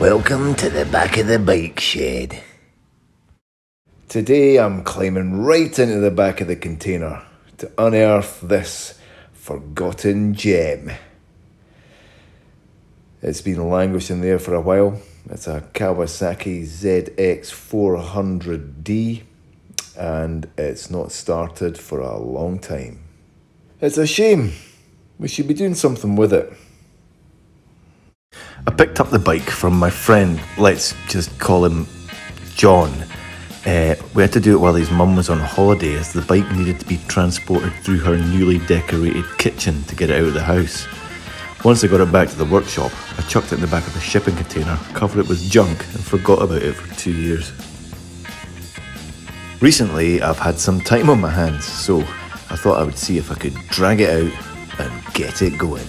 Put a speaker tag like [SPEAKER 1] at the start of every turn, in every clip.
[SPEAKER 1] Welcome to the back of the bike shed. Today I'm climbing right into the back of the container to unearth this forgotten gem. It's been languishing there for a while. It's a Kawasaki zx400d and it's not started for a long time. It's a shame. We should be doing something with it. I picked up the bike from my friend, let's just call him John. We had to do it while his mum was on holiday as the bike needed to be transported through her newly decorated kitchen to get it out of the house. Once I got it back to the workshop, I chucked it in the back of a shipping container, covered it with junk and forgot about it for 2 years. Recently I've had some time on my hands, so I thought I would see if I could drag it out and get it going.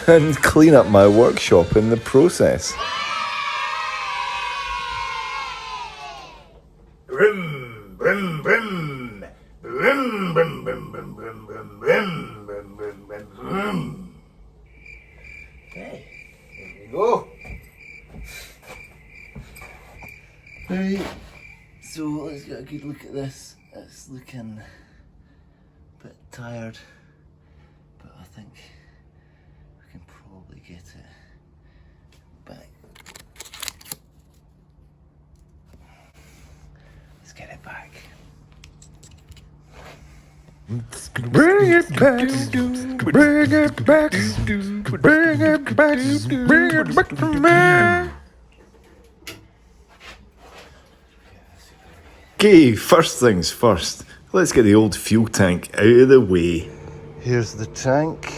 [SPEAKER 1] And clean up my workshop in the process.
[SPEAKER 2] Brum, brum, brum. Brum, brum, brum, brum, brum, brum, brum, brum, brum, brum, brum. Okay, there we go.
[SPEAKER 1] Right, so let's get a good look at this. It's looking a bit tired, but I think we can probably get it back. Let's get it back.
[SPEAKER 2] Bring it back, bring it back, bring it back, bring it back to me.
[SPEAKER 1] Okay, first things first. Let's get the old fuel tank out of the way. Here's the tank.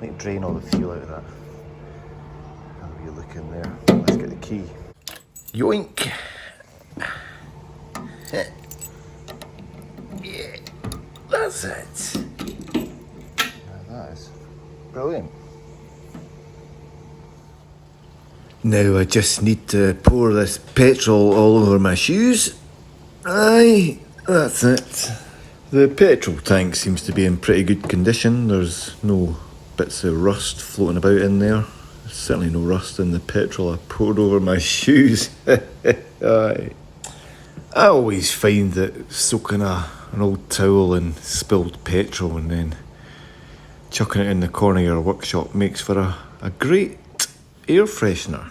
[SPEAKER 1] Might drain all the fuel out of that. Have a wee look in there. Let's get the key. Yoink! Yeah, that's it. That is brilliant. Now I just need to pour this petrol all over my shoes. Aye, that's it. The petrol tank seems to be in pretty good condition. There's no bits of rust floating about in there. There's certainly no rust in the petrol I poured over my shoes. Aye. I always find that soaking an old towel in spilled petrol and then chucking it in the corner of your workshop makes for a great air freshener.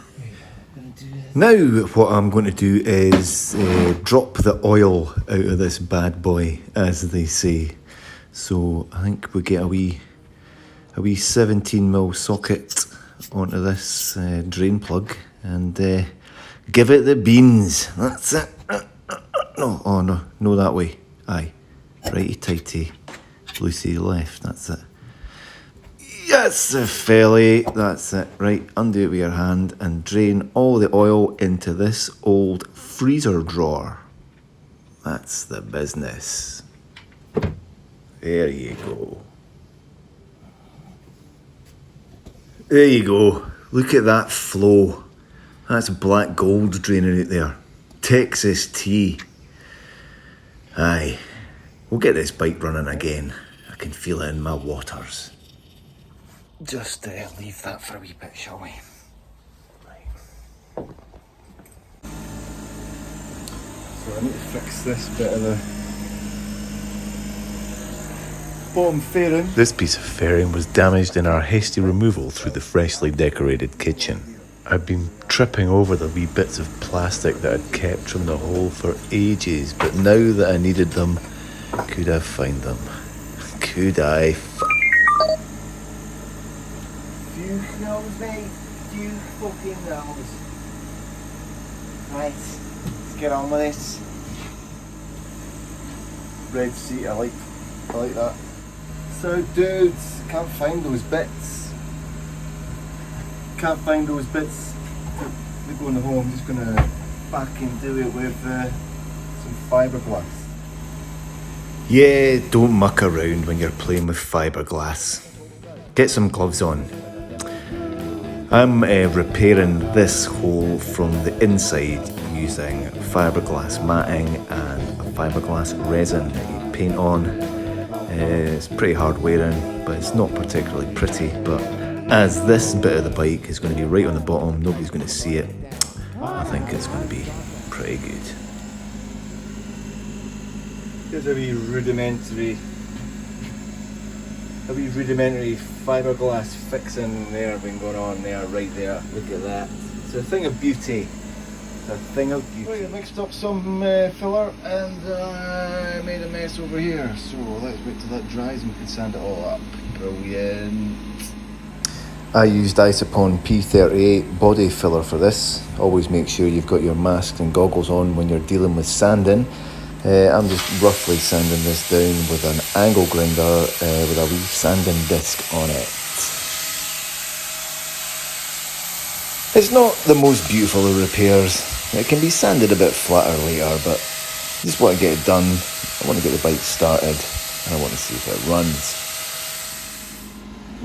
[SPEAKER 1] Now what I'm going to do is drop the oil out of this bad boy, as they say. So I think we get a wee 17mm socket onto this drain plug and give it the beans. That's it. No, oh no, that way. Aye, righty tighty, loosey left. That's it. Yes, felly, that's it. Right, undo it with your hand and drain all the oil into this old freezer drawer. That's the business. There you go. There you go. Look at that flow. That's black gold draining out there. Texas tea. Aye, we'll get this bike running again. I can feel it in my waters. Just leave that for a wee bit, shall we? Right. So I need to fix this bit of the bottom fairing. This piece of fairing was damaged in our hasty removal through the freshly decorated kitchen. I've been tripping over the wee bits of plastic that I'd kept from the hole for ages, but now that I needed them, could I find them? Could I
[SPEAKER 2] Few knows, mate. Few fucking knows. Right, let's get on with this. Red seat, I like that. So, dudes, can't find those bits. Can't find those bits that go in the hole. I'm just gonna back and do it with some fiberglass.
[SPEAKER 1] Yeah, don't muck around when you're playing with fiberglass. Get some gloves on. I'm repairing this hole from the inside using fiberglass matting and a fiberglass resin that you paint on. It's pretty hard wearing, but it's not particularly pretty, but As this bit of the bike is going to be right on the bottom, nobody's going to see it, I think it's going to be pretty good.
[SPEAKER 2] Here's a wee rudimentary fiberglass fixing there been going on there, right there. Look at that. It's a thing of beauty. It's a thing of beauty. Right, I mixed up some filler and made a mess over here. So let's wait till that dries and we can sand it all up. Brilliant.
[SPEAKER 1] I used Isopon P38 body filler for this. Always make sure you've got your mask and goggles on when you're dealing with sanding. I'm just roughly sanding this down with an angle grinder with a wee sanding disc on it. It's not the most beautiful of repairs. It can be sanded a bit flatter later, but I just want to get it done. I want to get the bike started and I want to see if it runs.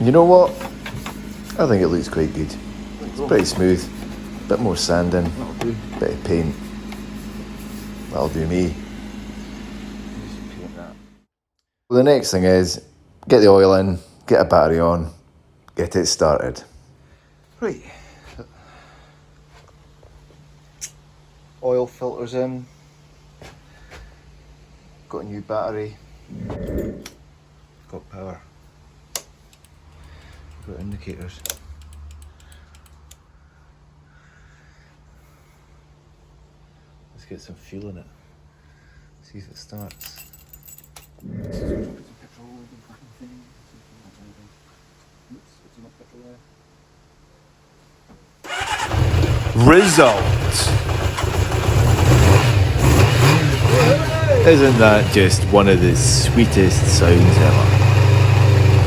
[SPEAKER 1] You know what? I think it looks quite good. It's pretty smooth. Bit more sanding, bit of paint. That'll do me. Well, the next thing is get the oil in, get a battery on, get it started.
[SPEAKER 2] Right. Oil filters in. Got a new battery. Got power. Got indicators. Let's get some fuel in it. See if it starts.
[SPEAKER 1] Result! Isn't that just one of the sweetest sounds ever?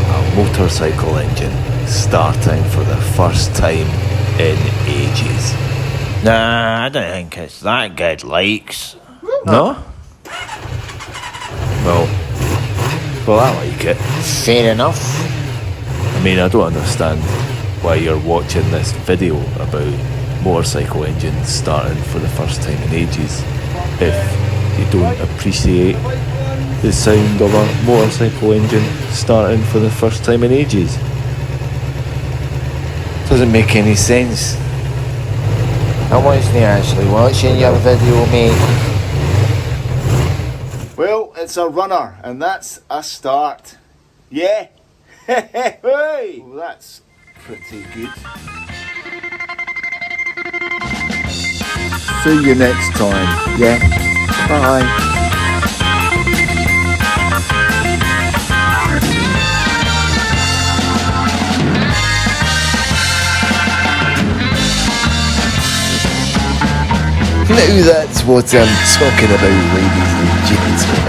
[SPEAKER 1] A motorcycle engine starting for the first time in ages.
[SPEAKER 3] Nah, I don't think it's that good, likes.
[SPEAKER 1] No? Well, I like it.
[SPEAKER 3] Fair enough.
[SPEAKER 1] I mean, I don't understand why you're watching this video about motorcycle engines starting for the first time in ages if you don't appreciate the sound of a motorcycle engine starting for the first time in ages. Doesn't make any sense.
[SPEAKER 3] I wasn't actually watching your video, mate.
[SPEAKER 2] Well, it's a runner, and that's a start. Yeah? Hey! Well, that's pretty good.
[SPEAKER 1] See you next time. Yeah. Bye. Now that's what I'm talking about, ladies and gentlemen.